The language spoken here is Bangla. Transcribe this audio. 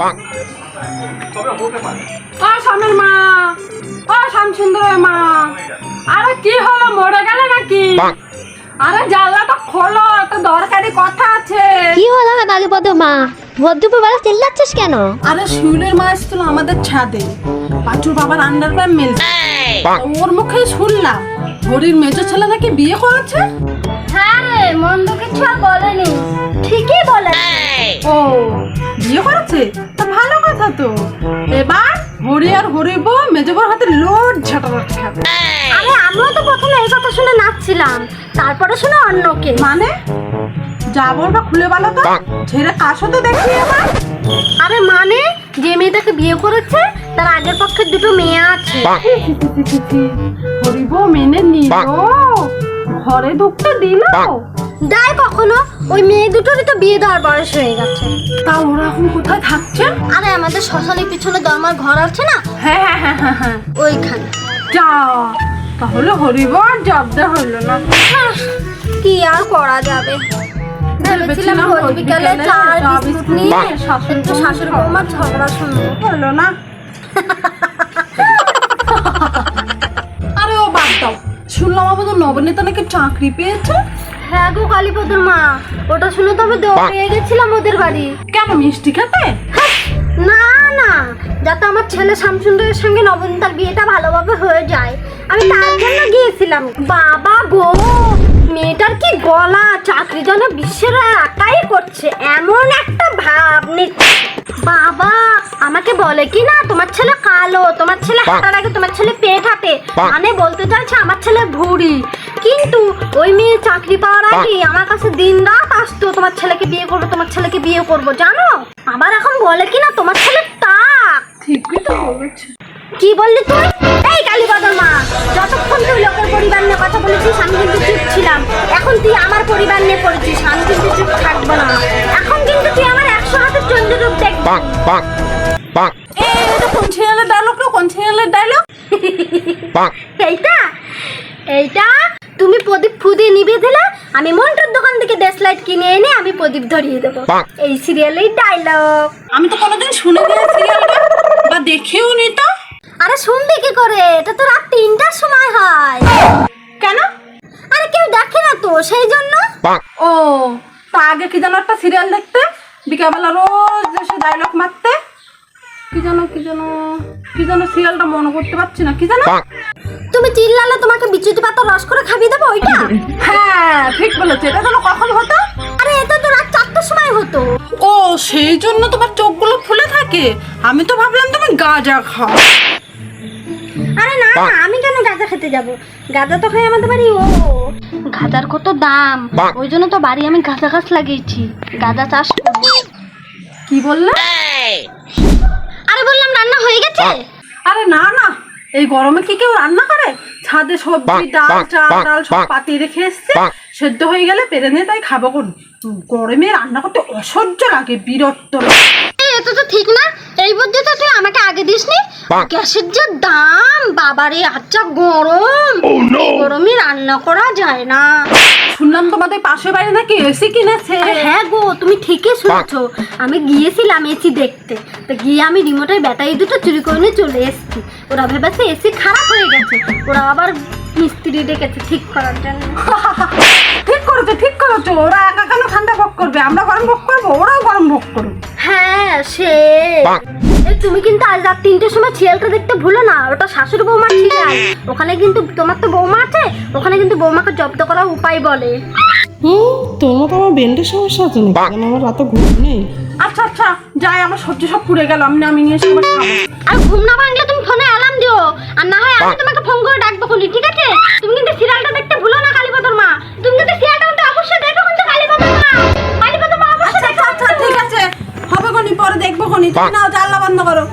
ও স্বামীর মা, ও শ্যামসুন্দরের মা, আরে কি হলো, মরে গেলে নাকি? আরে জানলাটা খোলো, একটা দরকারি কথা আছে। কি হলো কালীপদ মা, ভদ্রপুর বেলা চিল্লাচ্ছিস কেন? আরে শিউলের মা এসেছিল আমাদের ছাদে, পাঁচুর বাবার আন্ডারপ্যান্ট মিলছে, ওর মুখেই শুনলাম হরির মেজো ছেলে নাকি বিয়ে করেছে। হ্যাঁ রে, মন্দ কিছু আর বলেনি, ঠিকই বলে। ও বিয়ে করেছে, তা ভালো কথা তো। এবার হরি আর হরি বউ মেজো বউর হাতে লোড ঝাঁটাতে খাবে। আরে আমিও তো প্রথমে এই কথা শুনে নাচছিলাম, তারপরে শুনে অন্যকে। মানে যা বলবা খুলে বলো তো, ছেড়ে কার সাথে দেখি এবার। আরে মানে যে মেয়েটাকে বিয়ে করেছে তার আগের পক্ষে দুটো মেয়ে আছে। হরি বউ মেনে নিল, ঘরে ঢুকতে দিল। দেয় কখনো, ওই মেয়ে দুটোরই তো বিয়ে দেওয়ার বয়স হয়ে গেছে। তা ওরা এখন কোথায় থাকছে? আরে আমাদের শ্মশানের পিছনে দরমার ঘর আছে না, হ্যাঁ হ্যাঁ হ্যাঁ হ্যাঁ হ্যাঁ, ওইখানে। যা, তাহলে হরিব আর জব্দ হইল না। কি আর করা যাবে, ভেবেছিলাম রোজ বিকালে চা আর বিস্কুট নিয়ে কিন্তু শাশুড়ি বৌমার ঝগড়া শুনবো, হলো না। আরে ও বাদ দাও, শুনলাম আমাদের নবনীতা নাকি চাকরি পেয়েছে। হ্যাঁ গো কালীপদর মা, ওটা শুনে তবে পেয়ে গেছিলাম ওদের বাড়ি। কেন, মিষ্টি খেতে? না না, যাতে আমার ছেলে শ্যামসুন্দরের সঙ্গে নবনীতার বিয়েটা ভালোভাবে হয়ে যায়, আমি তার জন্য গিয়েছিলাম। বাবা গো, মেয়েটার কি গলা, চাকরি যেন বিশ্বের একাই করছে এমন একটা ভাব নিচ্ছে। বাবা আমাকে বলে কি না, তোমার ছেলে কালো, তোমার ছেলে হাঁটার আগে তোমার ছেলে পেট হাঁটে, মানে বলতে চাইছে আমার ছেলে ভুঁড়ি। কিন্তু ওই মেয়ে চাকরি পাওয়ার আগে আমার কাছে দিন রাত আসতো, তোমার ছেলেকে বিয়ে করবো, তোমার ছেলেকে বিয়ে করবো, জানো। আবার এখন বলে কি না তোমার ছেলে টাক। ঠিকই তো বলেছে। কি বললি তুই? এই কালীপদর মা, যতক্ষণ তুই লোকের পরিবার নিয়ে কথা বলেছিস আমি কিন্তু চুপ ছিলাম, এখন তুই আমার পরিবার নিয়ে পড়েছিস, আমি কিন্তু চুপ থাকবো না। এখন কিন্তু তুই আমার 100 হাতের চন্দ্ররূপ দেখবি। এটা কোন ছেলের ডায়লগ? কোন ছেলের ডায়লগ? এইটা এইটা তুমি প্রদীপ ফুদিয়ে নিভিয়ে দিলে, আমি মন্টুর দোকান থেকে ডেসলাইট কিনে এনে আমি প্রদীপ ধরিয়ে দেবো, এই সিরিয়ালের ডায়লগ। আমি তো কোনোদিন শুনিনি সিরিয়ালটা, বা দেখেও নি তো। আরে শুনবি কি করে, এটা তো রাত 3টার সময় হয়। কেন? আরে কেউ দেখে না তো, সেই জন্য। ও, তা আগে কি যেন একটা সিরিয়াল দেখতে, বিকালবেলা রোজ এসে ডায়লগ মারতে, কি যেন সিরিয়ালটা মনে করতে পারছি না, কি যেন। তুমি চিল্লালে তোমাকে বিচুতি পাতা রস করে খাবিয়ে দেবো, ওইটা? হ্যাঁ ঠিক বলেছে, এটা যেন কখন হতো? আরে এটা তো রাত 4টার সময় হতো। ও, সেই জন্য তোমার চোখগুলো ফুলে থাকে। আমি তো ভাবলাম তুমি গাঁজা খাও। আরে না না, আমি কেন গাঁজা খেতে যাব, গাঁজা তো খাই আমাদের বাড়ি। ও গাঁজার কত দাম, ওই জন্য তো বাড়ি আমি গাঁজা গাছ লাগিয়েছি, গাঁজা চাষ করব। কি বললে? আরে বললাম রান্না হয়ে গেছে। আরে না না, এই গরমে কি কেউ রান্না করে? ছাদে সবজি ডাল চাল সব পাতিয়ে রেখে এসছে, সেদ্ধ হয়ে গেলে পেরে নিয়ে তাই খাবো। কোন গরমে রান্না করতে অসহ্য লাগে, বিরক্ত লাগে। এটা তো ঠিক না, এই বুদ্ধিটা তুই আমাকে আগে দিসনি। গ্যাসের যে দাম, বাবারে আচ্ছা গরম, গরমে রান্না করা যায় না। শুনলাম তোমাদের পাশের বাড়ি নাকি এসি কিনেছে। হ্যাঁ গো, তুমি ঠিকই শুনছো, আমি গিয়েছিলাম এসি দেখতে, তো গিয়ে আমি রিমোটের ব্যাটারি দুটো চুরি করে নিয়ে চলে এসেছি। ওরা ভেবেছে এসি খারাপ হয়ে গেছে, ওরা আবার মিস্ত্রি ডেকেছে ঠিক করার জন্য। ঠিক করেছো, ওরা একা কেন ঠান্ডা ভোগ করবে, আমরা গরম ভোগ করবো, ওরাও গরম ভোগ করবে। হ্যাঁ সে, তুমি কিন্তু আজ রাত 3টের সময় সিরিয়ালটা দেখতে ভুলো না, ওটা শাশুড়ি বৌমার সিরিয়াল। ওখানে কিন্তু তোমার তো বৌমা আছে, ওখানে কিন্তু বৌমাকে জব্দ করার উপায় বলে। তোমার তো আমার বেন্ডের সমস্যা আছে নাকি? কেন আমার রাতে ঘুম নেই? আচ্ছা আচ্ছা যাই, আমার সবজি সব পুড়ে গেল, আমি নিয়ে এসে আবার খাবো। আর ঘুম না ভাঙলে তুমি ফোনে অ্যালার্ম দিও, আর না হয় আমি তোমাকে ফোন করে ডাকবো খুলি, ঠিক আছে? তুমি কিন্তু সিরিয়ালটা দেখতে ভুলো না কালীপদর মা, তুমি কিন্তু সিরিয়ালটা কিন্তু অবশ্যই দেখো কিন্তু কালীপদর মা, কালীপদর মা অবশ্যই দেখো। আচ্ছা ঠিক আছে, হবে কোনি, পরে দেখবো কোনি, তুমি নাও জানলা বন্ধ করো।